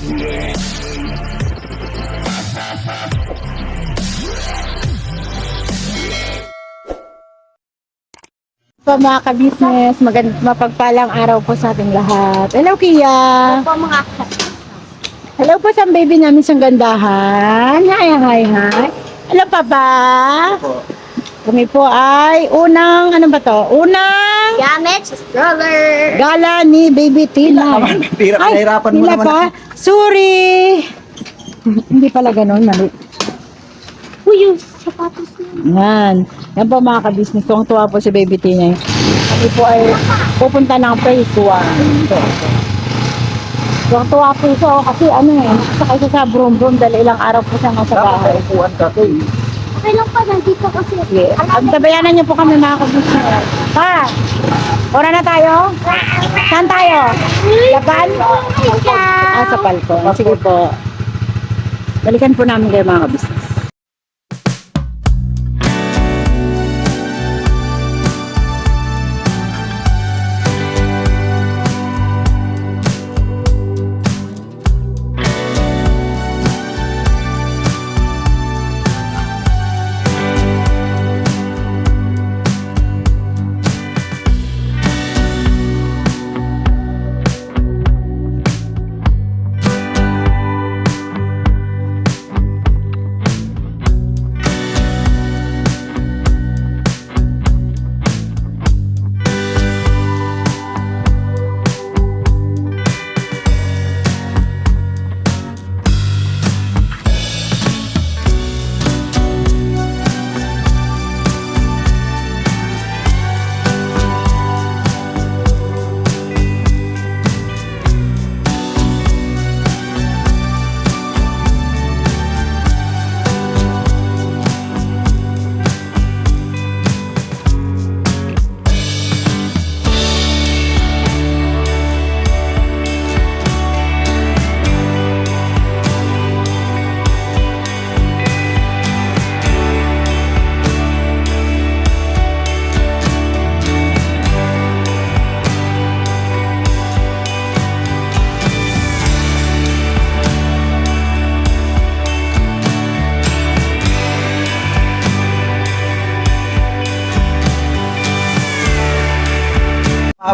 Po mga ka-business, mapagpalang araw po sa ating lahat. Hello Kia! Po mga Hello po sa baby namin sa gandahan. Hi. Hello Papa! Kami po ay unang, ano ba to? Unang gamit, stroller. gala ni Baby Tina. Nahirapan mo Tila naman. pa? Sorry! Hindi pala ganun, mali. Uy, yung sapatos niya. Yan po mga ka-business. Tuwang-tuwa po si Baby Tina. Kami po ay pupunta ng phase 1. Tuwang-tuwa po siya kasi sakay siya sa brum-brum dahil ilang araw po siya nasa bahay. Upuan ka to eh. Okay lang pa, nandito kasi. Sige. Tabayanan niyo po kami mga ka-business. Pa! Ora na tayo? Saan tayo? Japan? Sa Palcon. Sige po. Balikan po namin kayo mga ka-business.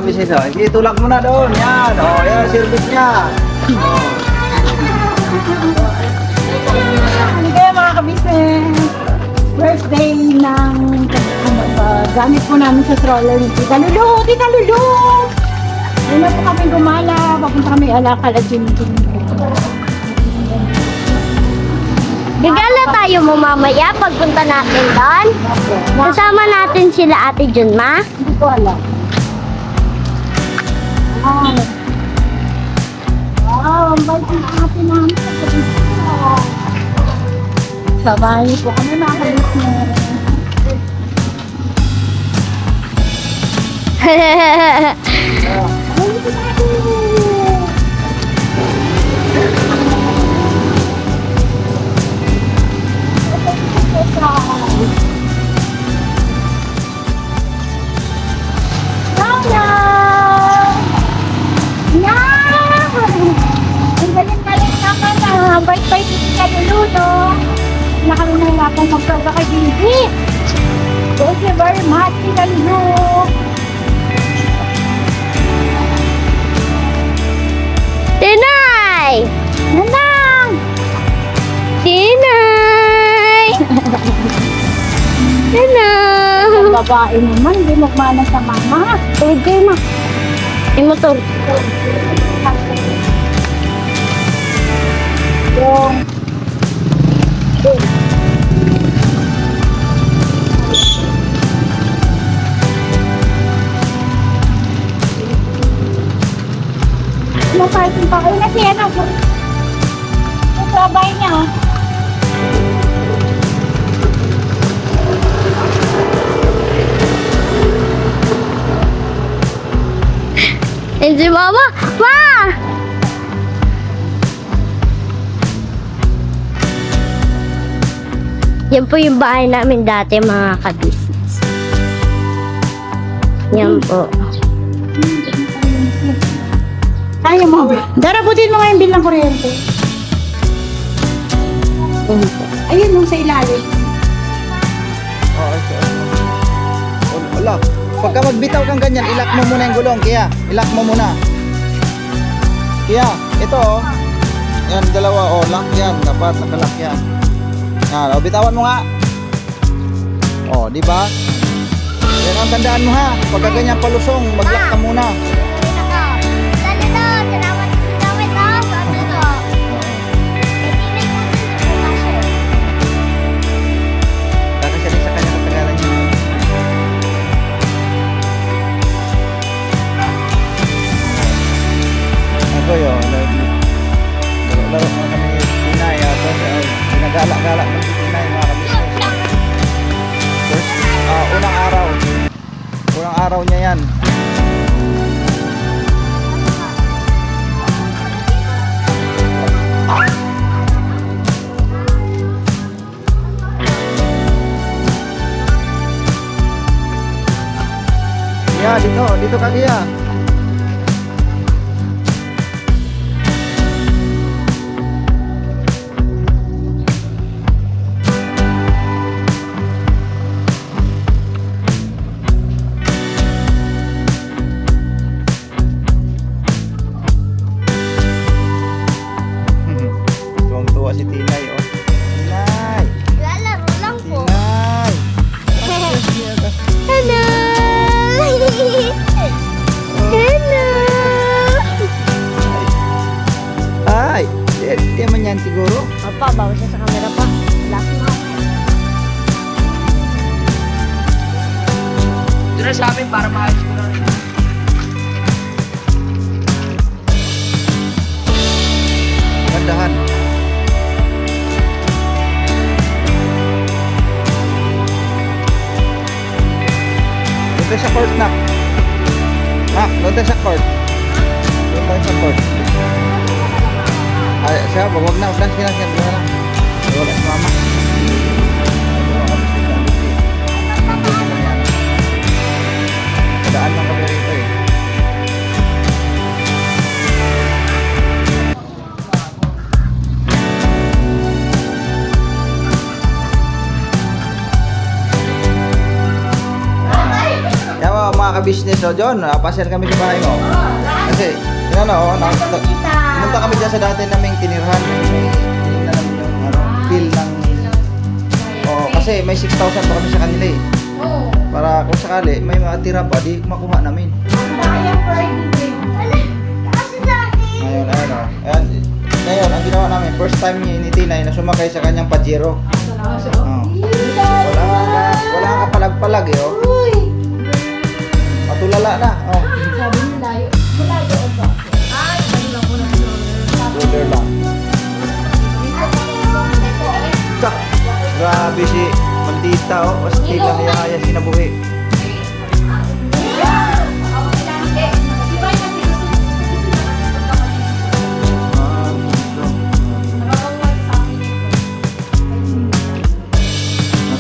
Bisis oh. Sige, tulak mo na doon. Yan. Oh, yan service niya. Ano kaya mga ka-business? First day ng gamit po namin sa stroller ni Tita Lulu! Tita Lulu! Una po kami gumala. Papunta kami Alakal at Jimmy. Gagala tayo mo mamaya pagpunta natin doon. Kasama natin sila Ate Junma. Hindi ko alam. Wow, ang bait ng ate namin sa ka-business. Sabay po kami mga ka-business. Bait-bait ni Tita Lulu, no? Na kami nahihirapan magpagka kay Bibi. Thank you very much, Tita Lulu. Tinay! Nanang! Tinay! Tinay! Ang babae naman, hindi magmana sa mama. Tuwid kayo ma. Yung motor. Yung... Parking pa kayo na siya na. Yung trabay niya. And si Mama, Ma! Yan po yung bahay namin dati mga ka-business. Yan po. Kaya mo. Darabutin mo nga yung bill ng kuryente. Ayun nung sa ilalim. Oo, ito. Wala. Pagka magbitaw kang ganyan, ilak mo muna yung gulong. Kaya, ilak mo muna. Kaya, ito oh. Yan, dalawa oh. Lock yan. Dapat nakalock yan. Yan, oh, bitawan mo nga. Oh, di ba? Yan ang tandaan mo ha. Pagka ganyan palusong, mag-lock ka muna. Kakasya sa kanya katagalan niya. Ako yun, laro mga kami Pinay, pinagala-gala ng Pinay mga kabisnes. First, unang araw niya yan. Yeah, dito ka Kia. Tuwang-tuwa si Tinay, oh. Tinay! Lalaro lang po. Tinay! Hello! Hello! Ay! Di man yan siguro. Papa, bawa siya sa camera pa. Wala si mama. Doon na sa amin para maayos ko na rin. Gandahan. Doon tayo sa court, Nak. Nak, doon tayo sa court. Doon tayo sa court. Ay, siya, wag na. Flash ka lang. Wala si mama. Nakadaan lang kami rito eh. Yawa mga ka-business o John, pasyal kami sa bahay mo. Kasi, yun ano, pumunta kami dyan sa dati naming tinirhan. May tinignan namin yung bill ng... Oh, kasi may 6,000 pa kami sa kanila eh. Para kung sakali, may mga tira pa, di makuha namin. Ngayon, ayun o. Ngayon, ang ginawa namin, first time ni Tinay na sumakay sa kanyang Pajero. Oh. Wala kang kapalag-palag eh, oh. Matulala na, oh. Roller lang. Tsak! Grabe si Maldita, oh. Pasti lang kaya sinabuhi.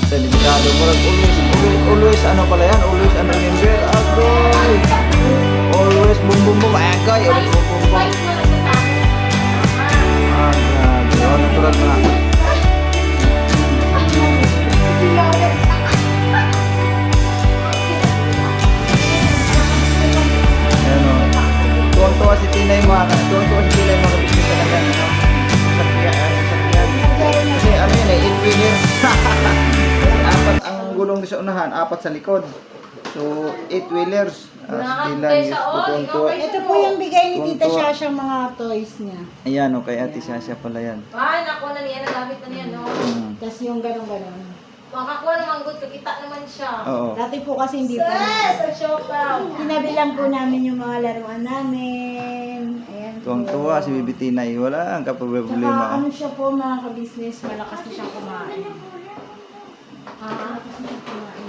Delikado mo lang, always ano pala yan, always ano member, agoy, always boom boom boom, agoy, always boom boom boom. Grabe, oh, natural na. Ayan o, tuwang-tuwa si Tinay mga kabisnes talaga, ano, sakyan. Kasi ano yun eh, engineer. Apat ang gulong sa unahan, apat sa likod. So, 8 wheelers. Sila yung tuwa. Ito po yung bigay ni Tita Shasha mga toys niya. Ayan o, kay Ate Sasha pala yan. Ay, nakuha na niya. Nagamit na niya, no? Tapos yung ganon-ganon. Makakuha naman good. Kakita naman siya. Oo. Dati po kasi hindi pa. Sa shop Kinabilang po namin yung mga laruan namin. Ayan po. Tuwang-tuwa si Bibi Tinay. Wala ang Tsaka kaproblema. ano siya po mga ka-business, malakas na siya kumain. Malakas na siya kumain.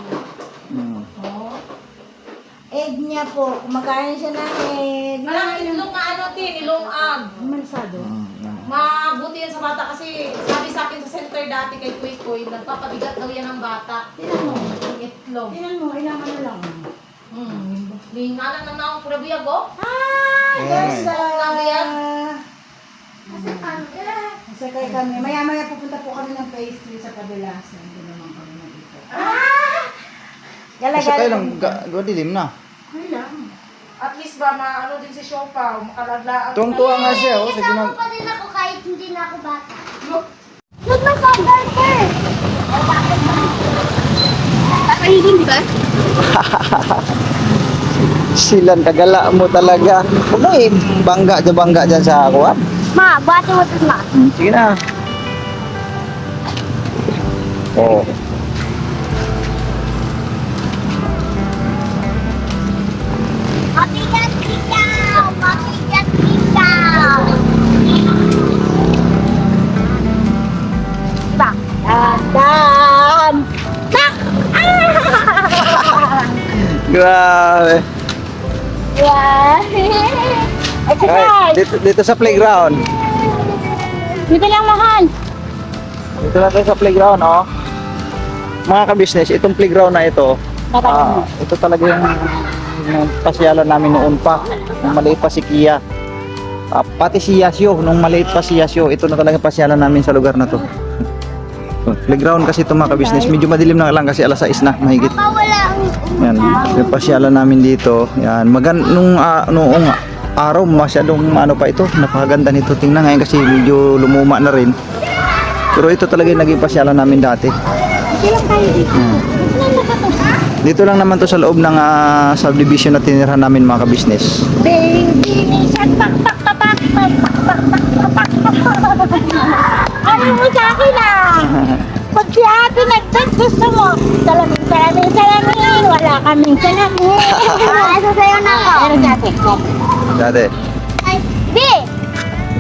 Egg niya po, kumakain siya ng egg. Malang itlog na ano, Tin. Ilong ag. Mansado. Mabuti yan sa bata kasi sabi sa akin sa center dati kay Kuy, nagpapabigat daw yan ng bata. Tinan mo. Yung itlog. Tinan mo, ilang ano lang. Linganan na ako pura biyag, oh. Yes. Sakay kami. Maya-maya pupunta po kami ng pastry sa Padulasan. Hindi naman kami na dito. Kasi kayo lang, dilim na. At least ba, maano din si Siopaw, makalaglaan. Tuwang-tuwa nga siya, oh. Sige, Kasama pa din ako kahit hindi na ako bata. Look, my father first! Kakainin, di ba? Silan, kagala mo talaga. Huwag mo bangga dyan sa akuan. Ma, bati mo ito, ma. Sige na. Oh. Mabigat ikaw! Mabigat ikaw! Diba? Dan! Tak! Grabe. Yeah! Ay, dito sa playground. Dito lang, mahal. Dito na tayo sa playground, oh. Mga ka-business, itong playground na ito, ito talaga yung pasyalan namin noon pa, nung maliit pa si Kia. Pati si Yasio, nung maliit pa si Yasio, ito na talaga pasyalan namin sa lugar na to. Playground kasi ito mga ka-business, medyo madilim na lang kasi alas 6 na, mahigit. Wala ang Yan, yung pasyalan namin dito. Yan, noong araw masyadong ano pa ito, napakaganda nito tingnan ngayon kasi medyo lumuma na rin. Pero ito talaga yung naging pasyalan namin dati. Dito lang naman to sa loob ng subdivision na tinirahan namin mga ka-business. baby, minsan Ano mo sa akin Pag si ate nag-text, gusto mo, salamin. Wala kaming salamin. Asa sa'yo na ako. Pero dati, Dati. Ay, B!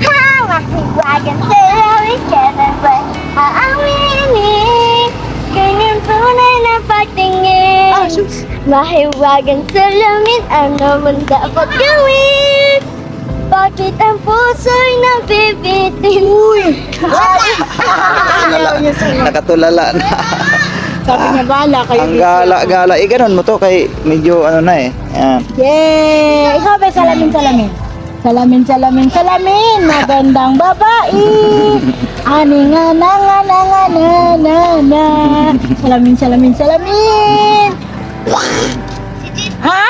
Ha! Makiwagan sa'yo, ikailan ba aawinin? Ganyan tunay na patingin. Mahiwagan salamin, ano man dapat gawin? Bakit ang puso'y nabibitin? Nakatulala na. sabi niya, bala kayo. Ang gala-gala. Ganun mo to kay medyo ano na eh. Yan. Yay! Ikaw ba salamin? Salamin. Magandang babae. Ani nga na. Salamin. Ha?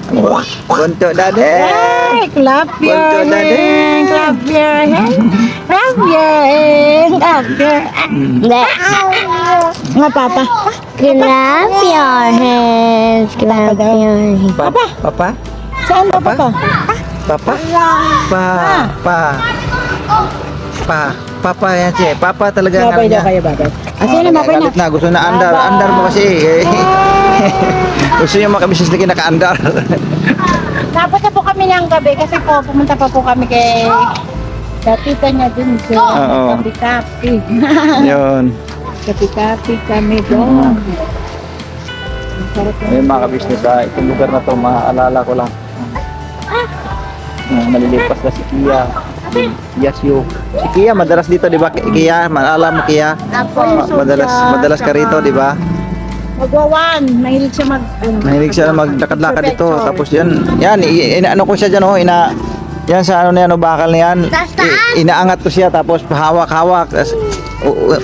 Bunto dade. Hey, clap your Bunto dade. hands. Clap your hands. Hindi. Nga, Papa. Clap your hands. Clap your hands. Papa? Saan ba, Papa? Papa yan siya. Papa talaga Babay daw niya. kayo, babay. Sige na, babay na. Galit na. Gusto na andar mo kasi. Gusto yung mga kabisnes na kinaka-andar. Tapos na po kami ng gabi kasi po pumunta pa po kami kay tita niya dun sa Oo. kapi-kapi. Yun. Kapi-kapi kami doon. Ang sarap ng- Ayun mga kabisnes, itong lugar na to, maaalala ko lang. Malilipas na si Kia. Yasyo. Si Kia, madalas dito, di ba? Kia, maalala mo Kia? Madalas ka rito, di ba? Magwawan. Mahilig siya Mahilig siya maglakad-lakad dito. Tapos yan, inaano ko siya dyan, oh, yan sa ano na yan, bakal na yan. Inaangat ko siya, tapos hawak-hawak.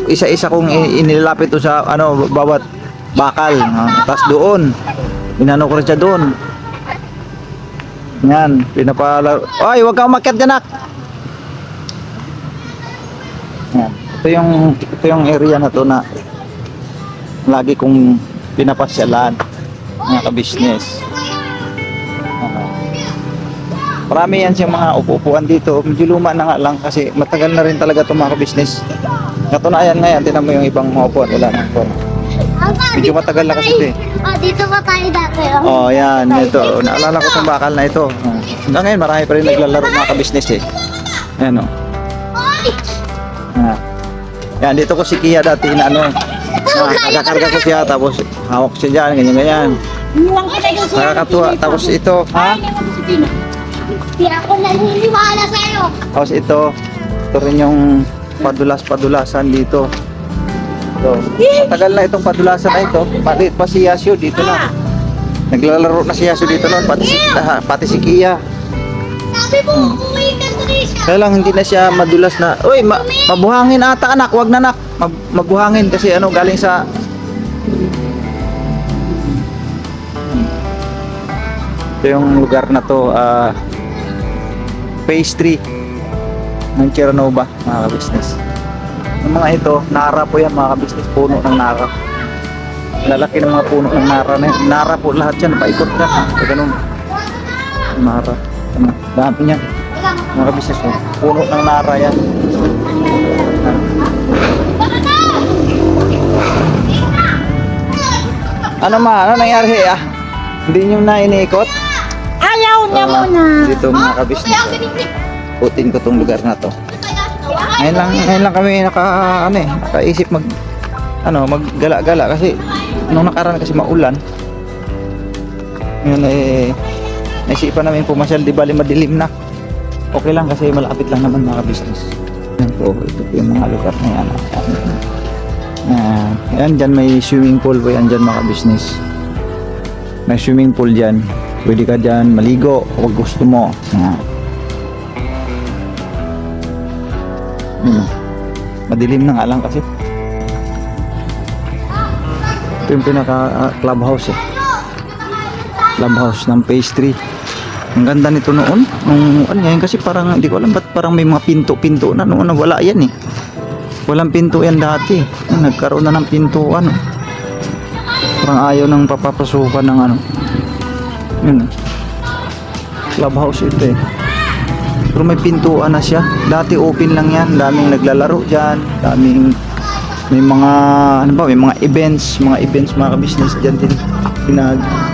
Isa-isa kong inilapit to sa ano, bawat bakal. Tapos doon, inano ko rin siya doon. Yan, pinapalaro. Ay, huwag kang umakyat dyan, nak. Yan. Ito yung area na to na lagi kong pinapasyalan mga ka-business. Marami yan siyang mga upo-upuan dito. Medyo luma na nga lang kasi matagal na rin talaga itong mga ka-business. Katunayan ngayon, tinan mo yung ibang mga upuan. Wala na upuan. Medyo matagal na kasi ito eh. Oh, dito pa tayo dati. Oh, yan. Ito. Naalala ko itong bakal na ito. Hanggang ngayon, marami pa rin naglalaro mga ka-business eh. Ayan o. Yan, dito ko si Kia dati na ano. Nakakarga ko siya, tapos hawak siya dyan, ganyan-ganyan. Iniwan ko na yung siya. Nakakatuwa. Tapos ito, ha? Iniwan ko si Tina. Di ako naniniwala sa'yo. Tapos ito rin yung padulas-padulasan dito. So, matagal na itong padulasan na ito. Maliit pa si Yasio dito na. Naglalaro na si Yasu dito noon, pati si Kia. Sabi mo, umuwi ka, Trisha. Kaya lang hindi na siya madulas na. Uy, mabuhangin ata anak, wag na anak. Mabuhangin kasi ano galing sa ito yung lugar na to, phase 3 ng Chernobyl, mga ka-business. Yung mga ito, nara po yan mga ka-business, puno ng nara. Lalaki ng mga puno ng nara na yan. Nara po lahat yan, paikot yan. So, ganun. Nara. Ano, dami niyan. Mga ka-business, oh. Puno ng nara yan. Ano ano nangyari Hindi nyo na iniikot? Ayaw niya muna. Dito mga ka-business, putin ko tong lugar na to. Ngayon lang kami nakaisip maggala-gala kasi nung nakaraan kasi maulan. Ngayon naisipan namin pumasyal, di bali madilim na. Okay lang kasi malapit lang naman mga business. Yan po, ito po yung mga lugar na yan. Yan dyan may swimming pool po yan dyan mga business. May swimming pool dyan. Pwede ka dyan maligo kung gusto mo. Madilim na nga lang kasi. Ito yung pinaka clubhouse Clubhouse ng phase 3. Ang ganda nito noon. Ngayon kasi parang hindi ko alam ba't parang may mga pinto-pinto na noon na wala yan eh. Walang pinto yan dati. Nagkaroon na ng pintuan. Parang ayaw nang papapasukan ng Yun. Clubhouse ito eh. Pero may pintuan na siya. Dati open lang yan. Daming naglalaro dyan. May mga events mga business dyan din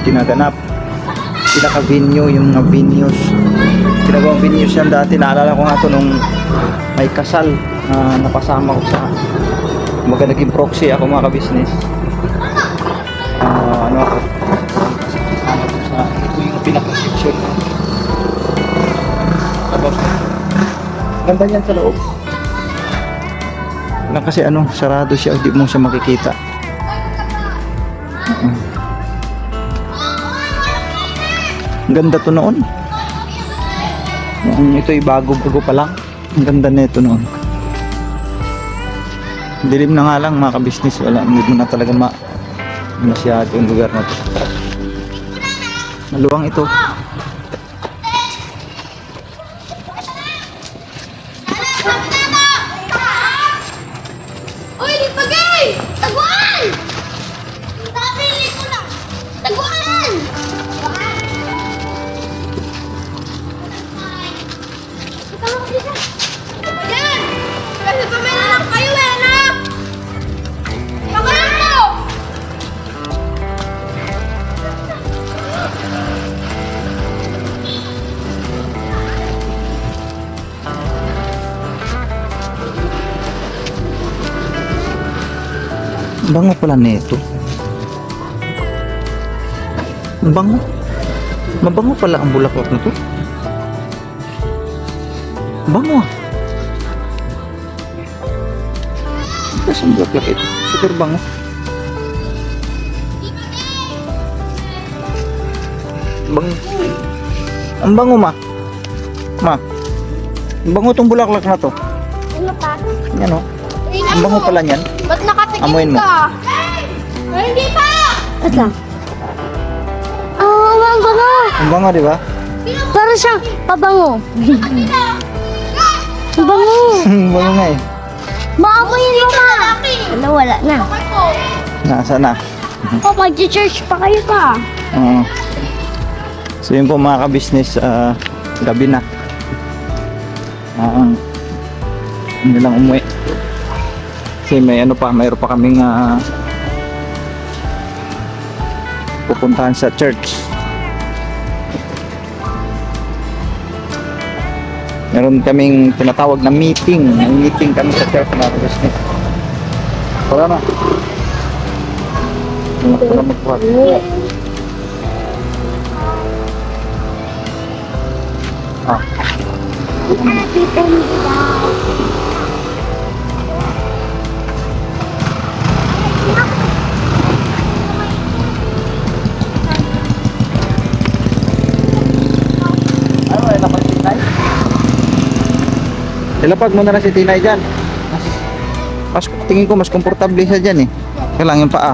ginaganap. Pinaka-venue, yung mga venues. Ginagawang venues yan dati. Naalala ko nga ito nung may kasal na napasama ko sa naging proxy ako mga ka-business. Ito yung pinaka-section. Tapos ganda niyan sa loob lang kasi sarado siya, hindi mo siya makikita. Ganda to noon. Ito ay bago pa lang. Ang ganda na ito noon. Dilim na nga lang mga ka-business, hindi mo na talaga masyado yung lugar na to. Maluwang ito. Uy, di pagay! Taguan! Sabili ko lang! Taguan! Ayan! Kasi pamela lang kayo anak! Taguan mo! Bango pala nito. Bango. Mabango pala ang bulaklak na to. Bango. Kasi ang bulaklak ito. Super bango. Bango. Ang bango Ma. Ang bango tong bulaklak na to. Ano pa? Yan o. Ang bango pala niyan. Ba't nakatingin Amuin mo. ka? Ay, hindi pa! At lang. Ang bango! Ang bango, di ba? Para siyang pabango. Ang bango! Ang bango nga eh. Maamoyin mo ma! Wala na. Nasa na? Oh, mag-church pa kayo pa. Oo. So yun po mga ka-business, gabi na. Hindi lang umuwi. Kasi mayroon pa kaming pupuntahan sa church. Meron kaming tinatawag na meeting. May meeting kami sa church mga ka-business. Wala na. Wala magbuhat. Ilapag mo na lang si Tinay dyan. Tingin ko mas komportable siya dyan eh. Kailangan yung paa.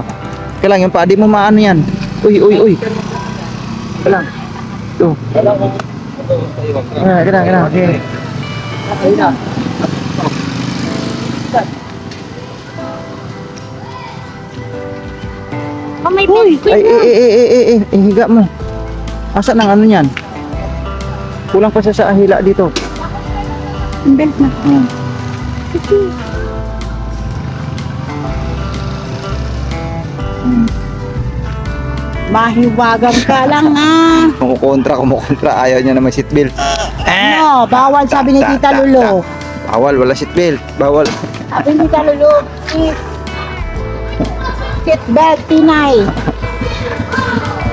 Kailangan yung paa. Di mo maano yan. Uy. Kailangan. Ito. Kailangan. Okay. Oh, may Uy! biscuit Ay, na. higa mo. Asan ang ano niyan? Kulang pa siya sa hila dito. Belt na. Mahiwagang ka lang ah. Kumukontra. Ayaw niya na may seatbelt. No, bawal sabi ni Tita Lulu. Bawal, wala seatbelt. Bawal. Sabi ni Tita Lulu, seatbelt, Tinay.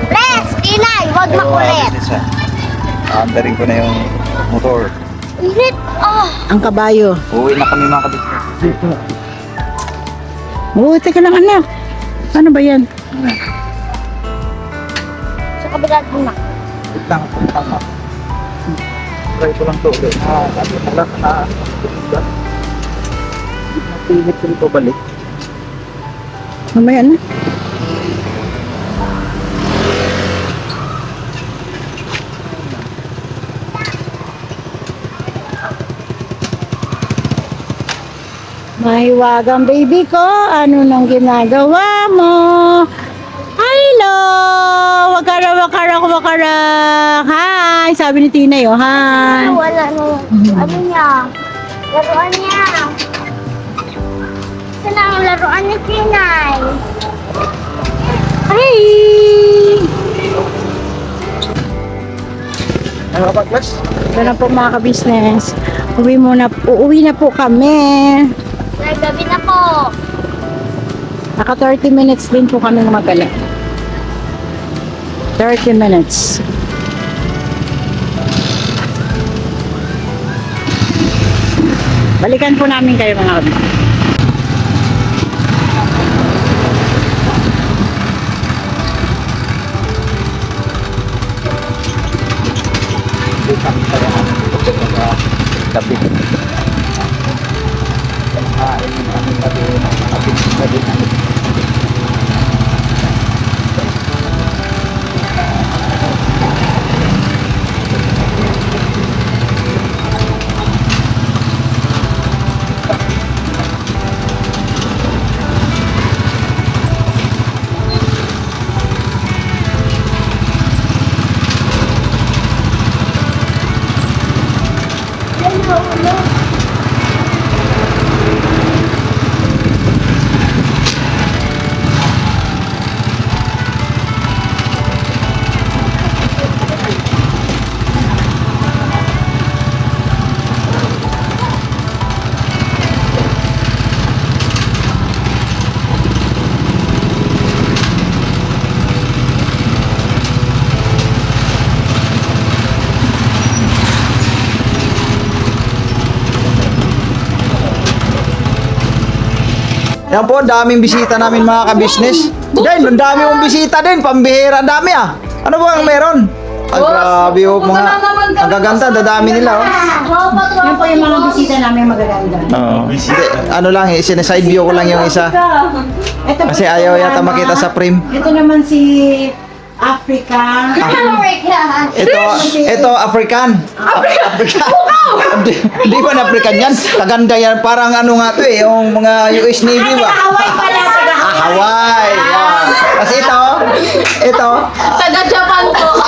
Press, Tinay, wag makulit. Aandarin ko na yung motor. Init. Oh. Ang kabayo. Uwi na kami mga kabisnes. Oh, teka lang anak. Ano ba yan? Sa kabila din na. Tama. Try ko lang to. Pilit ko dito balik. Mamaya na. Mahiwagang baby ko, ano nang ginagawa mo? Hello! Wakara. Hi! Sabi ni Tinay, oh, hi! Wala no. Ano niya? Laruan niya. Saan ang laruan ni Tinay? Hi! Ano ka class? Ito na po mga ka-business. Uuwi na po kami. Gabi na po. Naka 30 minutes din po kami magala. 30 minutes. Balikan po namin kayo mga ka-business. Tapi yan po, daming bisita namin mga ka-business. Din, ang dami mong bisita din, pambihira, ang dami ah. Ano ba ang meron? Grabe oh, mga, ang gaganda, dadami nila oh. Yan po yung mga bisita namin magaganda. Oo. Hindi, ano lang, sineside view ko lang yung isa. Ito po Kasi si ayaw yata Mama. makita sa frame. Ito naman si Africa. Ito African. African. Di ba na African yan? Kaganda yan. Parang ano nga to eh. Yung mga US Navy ba? Hawaii pala, taga Hawaii. Yan. Kasi ito. Taga-Japan po.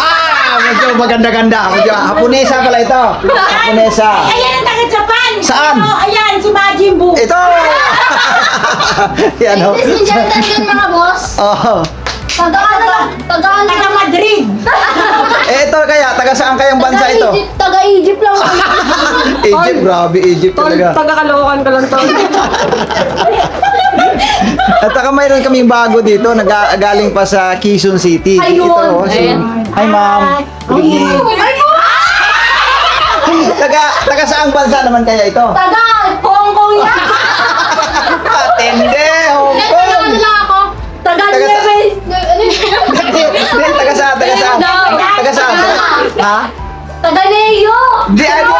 Medyo maganda-ganda. Medyo Haponesa pala ito. Haponesa. Ayan ang taga-Japan. Saan? Oh, ayan, si Majin Buu. Ito. Yan o. Ladies and gentlemen mga boss. Oh. Taga Madrid. Ito kaya, taga saan kayang bansa ito? Taga-Egypt lang. Egypt, grabe Egypt talaga. Taga-Caloocan ka lang to. At saka mayroon kaming bago dito, galing pa sa Quezon City. Ayun. Ito, hi ma'am. Good evening. Taga saang bansa naman kaya ito? Hong Kong yan. Atende, Hong Kong. ako. Taga-Nueve. Hindi, taga saan? Taga saan? Ha? Taga-Neo. Di, ano?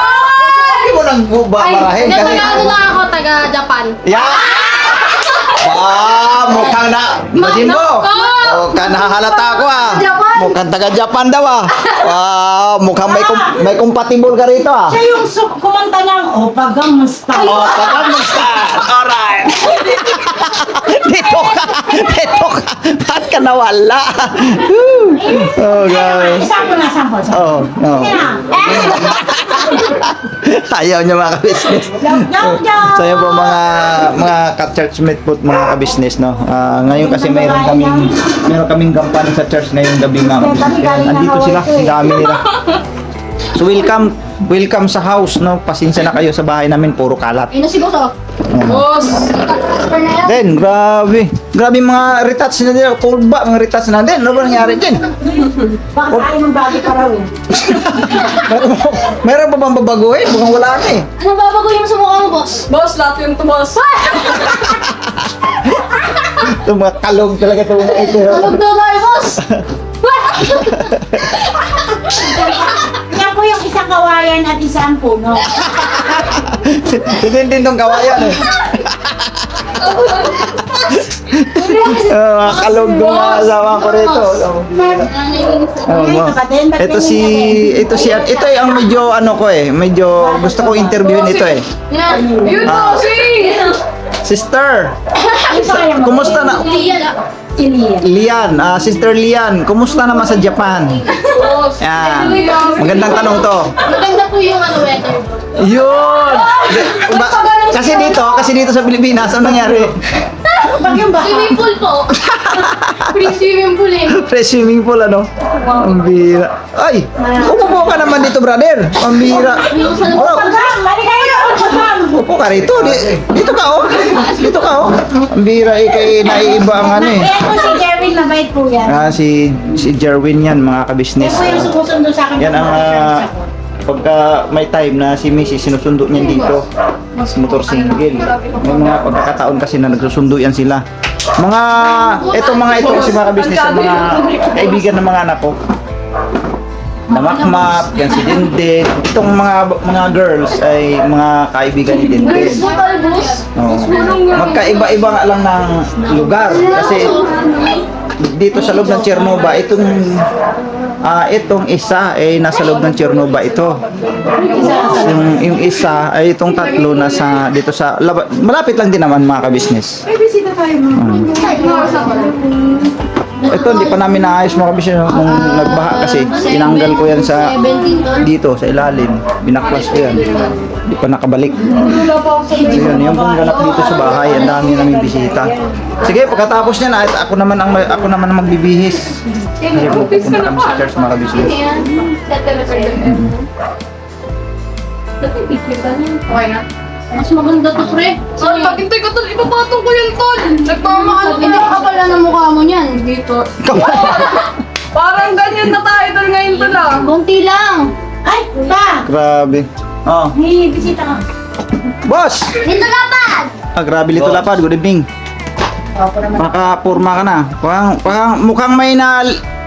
mo nang barahin kasi. ano na ako, taga Japan. Yeah! Mukhang na. Imagine mo. Mukhang nahahalata ako Mukhang taga Japan daw mukhang may compatible ka rito Siya yung kumanta ng Opagang Style. Taga Musta. Alright. Dito ka. Ba't ka nawala? Guys. Sample. Ayaw niya mga ka-business. So yun po mga ka-churchmate po mga ka-business no. Ngayon kasi meron kaming gampanan sa church ngayong gabi mga ka-business. Kaya andito sila, ang dami nila. So welcome sa house no. Pasensya na kayo sa bahay namin, puro kalat. Ayun na si boss, Boss! Then, grabe mga retouch na din. Tulba, mga retouch na din. Ano ba nangyari din? Baka sa akin mong bagay pa raw eh. Meron pa bang babaguhin? Mukhang wala na eh. Ano babaguhin mo sa mukha mo, boss? Boss, lahat yung boss. Ito mga kalog talaga ito mga ito. Tulog daw tayo, boss! Yan po yung isang kawayan at isang puno. Hindi din tong kawayan eh. Mga kalog ng mga asawa ko rito. Ito ay ang medyo ano ko eh. Medyo gusto ko interviewin ito eh. Yun, Sister, kumusta na? Lian, Sister Lian, kumusta naman sa Japan? Yan. Magandang tanong to. Maganda po yung weather. Yun! Kasi dito sa Pilipinas, ano nangyari? Swimming pool po. Free swimming pool eh. Fresh swimming pool, ano? Ang bira. Ay! Umupo ka naman dito, brother. Ang bira. Oh, upo ka rito. Dito ka, oh. Dito ka, oh. Ang bira, kay naiiba ang ano eh. Kaya po si Jerwin, mabait po yan. Si Jerwin yan, mga kabisnes. Yan po yung sumusundo sa akin. Yan ang pagka may time na si Missy sinusundo niya dito sa motor single. May mga pagkakataon kasi na nagsusundo yan sila. Ito kasi mga kabisnes, mga kaibigan ng mga anak ko. Namakmap, yan si Dindin. Itong mga girls ay mga kaibigan ni Dindin. Magkaiba-iba nga lang ng lugar kasi dito sa loob ng Chernobyl, itong isa ay nasa loob ng Chernobyl ito. Yung isa ay itong tatlo nasa dito sa malapit lang din naman mga ka-business. May bisita tayo Ito hindi pa namin naayos mga ka-business nung nagbaha kasi tinanggal ko yan dito sa ilalim. Binaklas ko yan. Hindi pa nakabalik. So yun, yung pong ganap dito sa bahay, ang dami naming bisita. Sige, pagkatapos niyan, ako naman ang magbibihis. Kasi pupunta kami sa church mga ka-business. Okay na. Mas maganda to, pre. Tol, maghintay ka, tol. Ipapatong ko yan, tol. Nagmamahal ka. Hindi ka pala ng mukha mo niyan. Dito. Parang ganyan na tayo, tol, ngayon, tol, Kunti lang. Ay, pa! Grabe. Oh, May bisita ka. boss! Dito lapad. Grabe Lito Lapad, good evening. Makapurma ka na. Mukhang may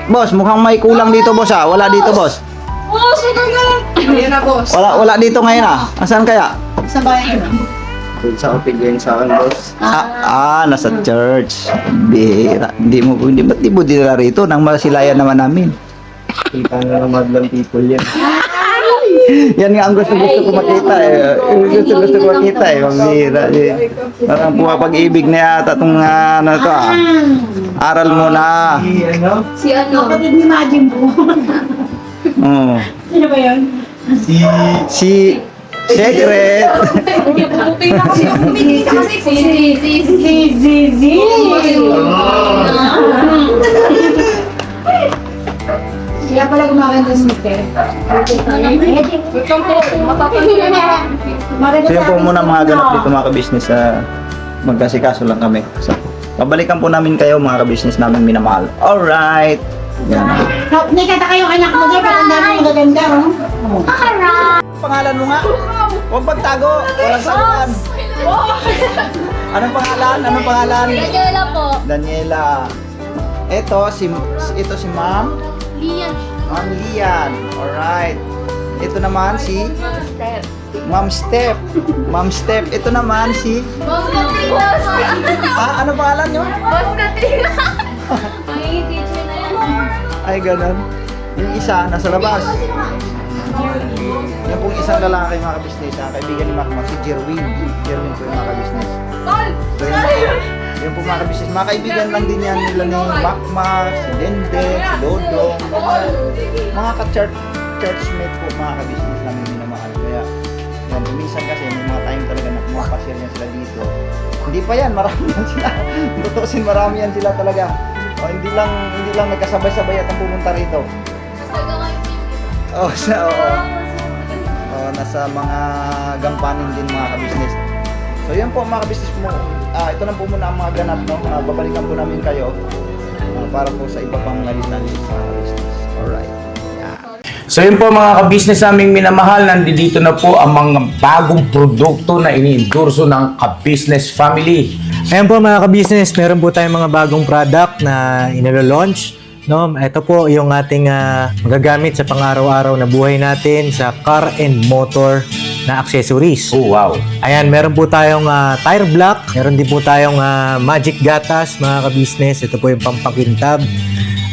boss, mukhang may kulang dito, boss Wala dito, boss. Boss, ito nga. Ayan na, boss. Wala dito ngayon Asan kaya? Sa bahay ko. Sa opinion sa akin, boss. Nasa church. Bira. Ba't di mo dinala rito nang masilayan naman namin? Kita na naman lang people yan. Yan nga ang gusto ko makita eh. Gusto ko makita eh. Pambira eh. Parang pumapag-ibig na yata itong aral mo na. Si ano? Kapatid ni Majin po. Oh. Sino ba yun? Si Secret. Puputi na kasi yung kumiti kasi. Si. Kaya pala gumaganda si Sister. Ito po, matatanong na. So yun po muna mga ganap dito mga ka-business. Magkasikaso lang kami. So, pabalikan po namin kayo mga ka-business namin minamahal. Alright. Yan. Nakita kayong anak mo dyan, parang dami magaganda, oh. Pangalan mo nga? Huwag magtago. Walang saluhan. Anong pangalan? Daniela po. Daniela. Ito si Ma'am. Lian. Ma'am Lian. Alright. Ito naman si Step. Ma'am Step. Ma'am Step. Ito naman si... Boss Katrina! Ano pangalan nyo? Boss Katrina! Ay, teacher na yan. Ay, ganun. Yung isa, nasa labas. Yan pong isang lalaki mga kabisnes, kaibigan ni Macmac, si Jerwin. Jerwin po yung mga kabisnes. So, yun po mga kabisnes. Mga kaibigan lang din yan nila ni Macmac, si Dende, si Dodong. Mga ka-churchmate po mga kabisnes namin minamahal. Kaya, yan, minsan kasi may mga time talaga na pumapasir yan sila dito. Hindi pa yan, marami yan sila. Tutusin, marami yan sila talaga. O, hindi lang nagkasabay-sabay at ang pumunta rito. Nasa mga gampanin din mga kabisnes. So yan po mga kabisnes mo. Ito na po muna ang mga ganap, no? Babalikan po namin kayo para po sa iba pang lalit-lalit sa kabisnes. Alright. So yun po mga kabisnes naming minamahal, nandito na po ang mga bagong produkto na ini-endorso ng Kabisnes Family. Ayan po mga kabisnes, meron po tayong mga bagong product na inilo-launch. No, ito po yung ating magagamit sa pang-araw-araw na buhay natin sa car and motor na accessories. Oh wow! Ayan, meron po tayong tire block, meron din po tayong magic gatas mga kabisnes. Ito po yung pampakintab.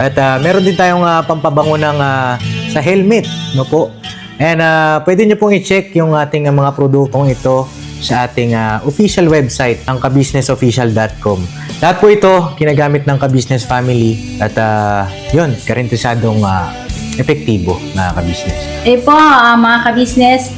At meron din tayong pampabango ng sa helmet, no po. And pwede nyo pong i-check yung ating mga produktong ito sa ating official website, ang kabisnesofficial.com. Lahat po ito ginagamit ng Kabisnes Family at yun, karintisadong epektibo na kabisnes. Po, mga kabisnes,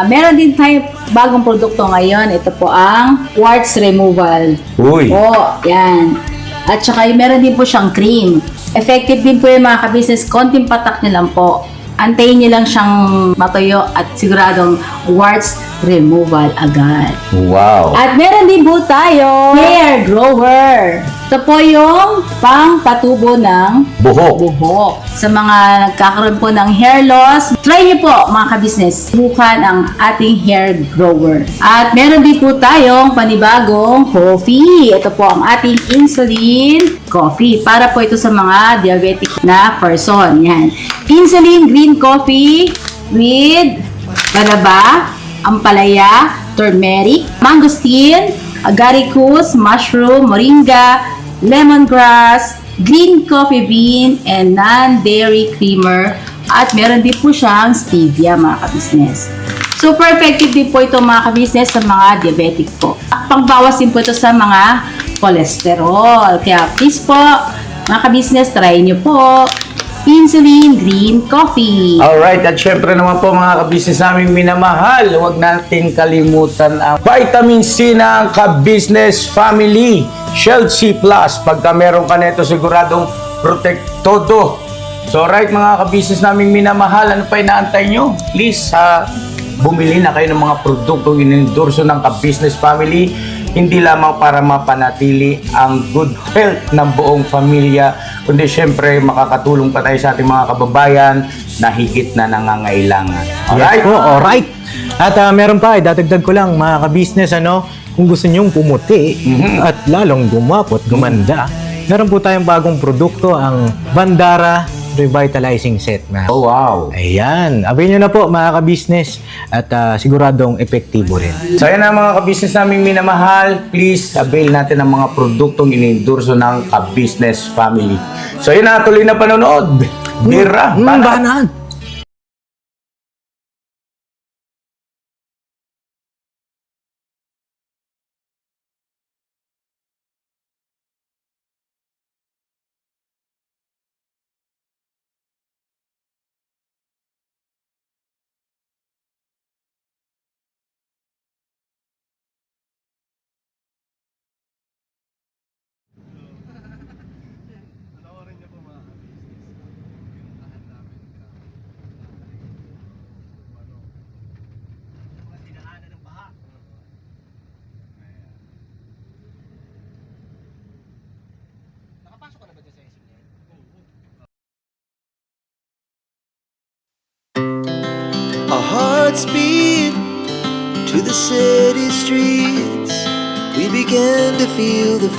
meron din tayo bagong produkto ngayon. Ito po ang warts removal. Uy! Po, yan. At saka meron din po siyang cream. Effective din po yung mga kabisnes. Konting patak nyo lang po. Antayin nyo lang siyang matuyo at siguradong warts removal agad. Wow! At meron din po tayo hair grower. Ito po yung pang-patubo ng buhok. Sa mga nagkakaroon po ng hair loss, try nyo po mga kabisnes, subukan ang ating hair grower. At meron din po tayong panibagong coffee. Ito po ang ating insulin coffee. Para po ito sa mga diabetic na person. Yan. Insulin green coffee with banaba, ampalaya, turmeric, mangosteen, agaricus, mushroom, moringa, lemongrass, green coffee bean, and non-dairy creamer. At meron din po siyang stevia mga kabisnes. Super effective din po ito mga kabisnes sa mga diabetic po. Pangbawas din po ito sa mga cholesterol. Kaya please po mga kabisnes, try nyo po insulin green coffee. Alright, at syempre naman po mga kabisnes naming minamahal, huwag natin kalimutan ang vitamin C ng Kabisnes Family Shield C+. Pagka meron ka nito, siguradong protektodo. So right mga kabisnes naming minamahal, ano pa inaantay nyo? Please, bumili na kayo ng mga produktong inendorso ng Kabisnes Family, hindi lamang para mapanatili ang good health ng buong pamilya, kundi syempre makakatulong pa tayo sa ating mga kababayan na higit na nangangailangan. Alright? Yes po, alright. At meron pa, dadagdag ko lang mga kabisnes, kung gusto nyong pumuti at lalong gumapot, gumanda, meron po tayong bagong produkto, ang Bandara Revitalizing Set na. Oh wow! Ayan, abay nyo na po mga kabisnes at siguradong epektibo rin. So yan ang mga kabisnes naming minamahal, please avail natin ang mga produktong inendorso ng Kabisnes Family. So yun na, tuloy na panonood. Bira! Banat! Our hearts beat to the city streets. We began to feel the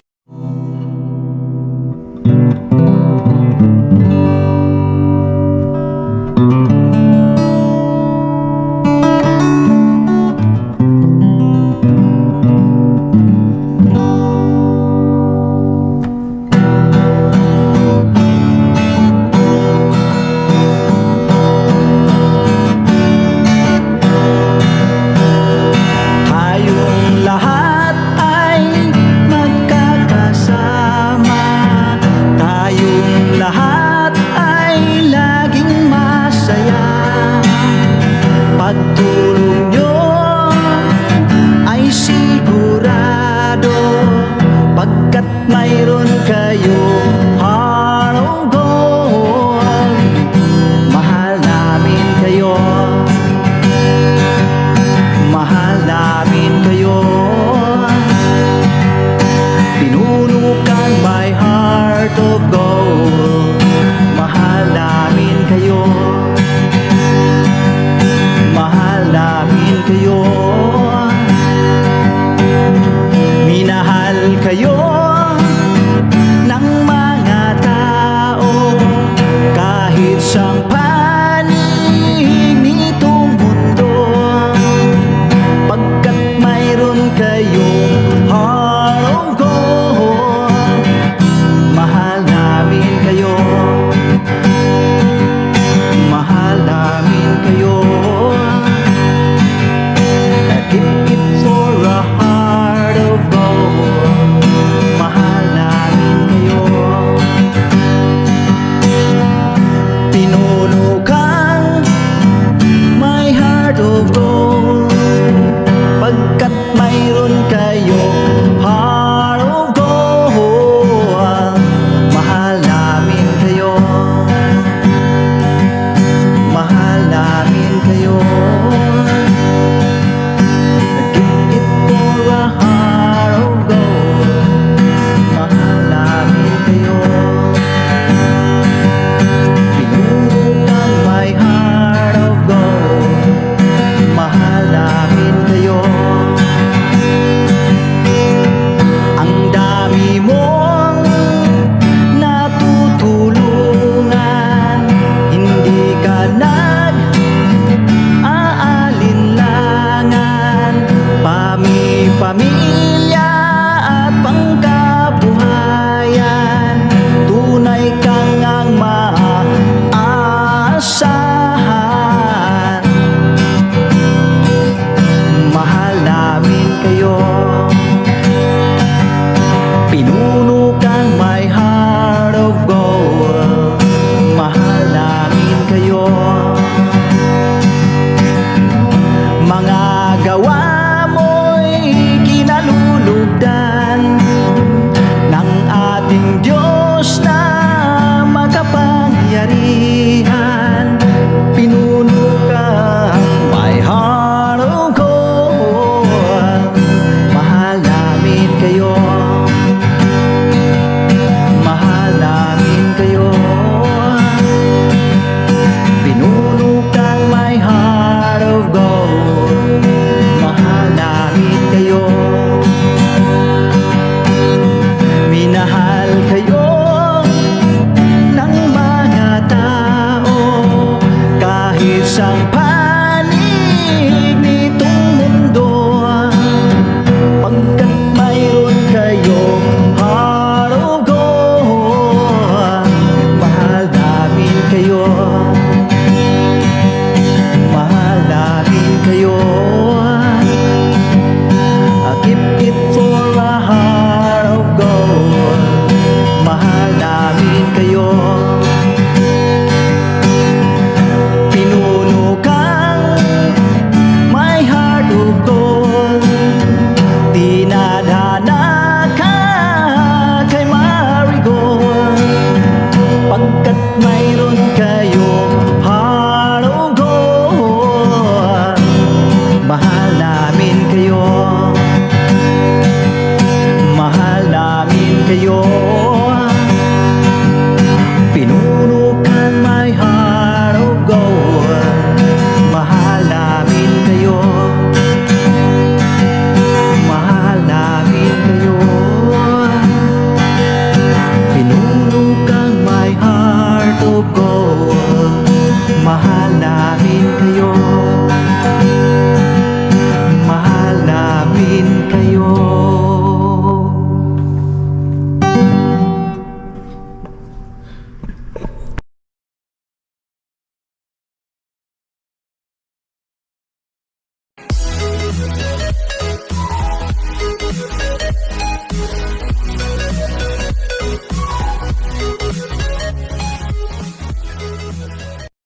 kayo.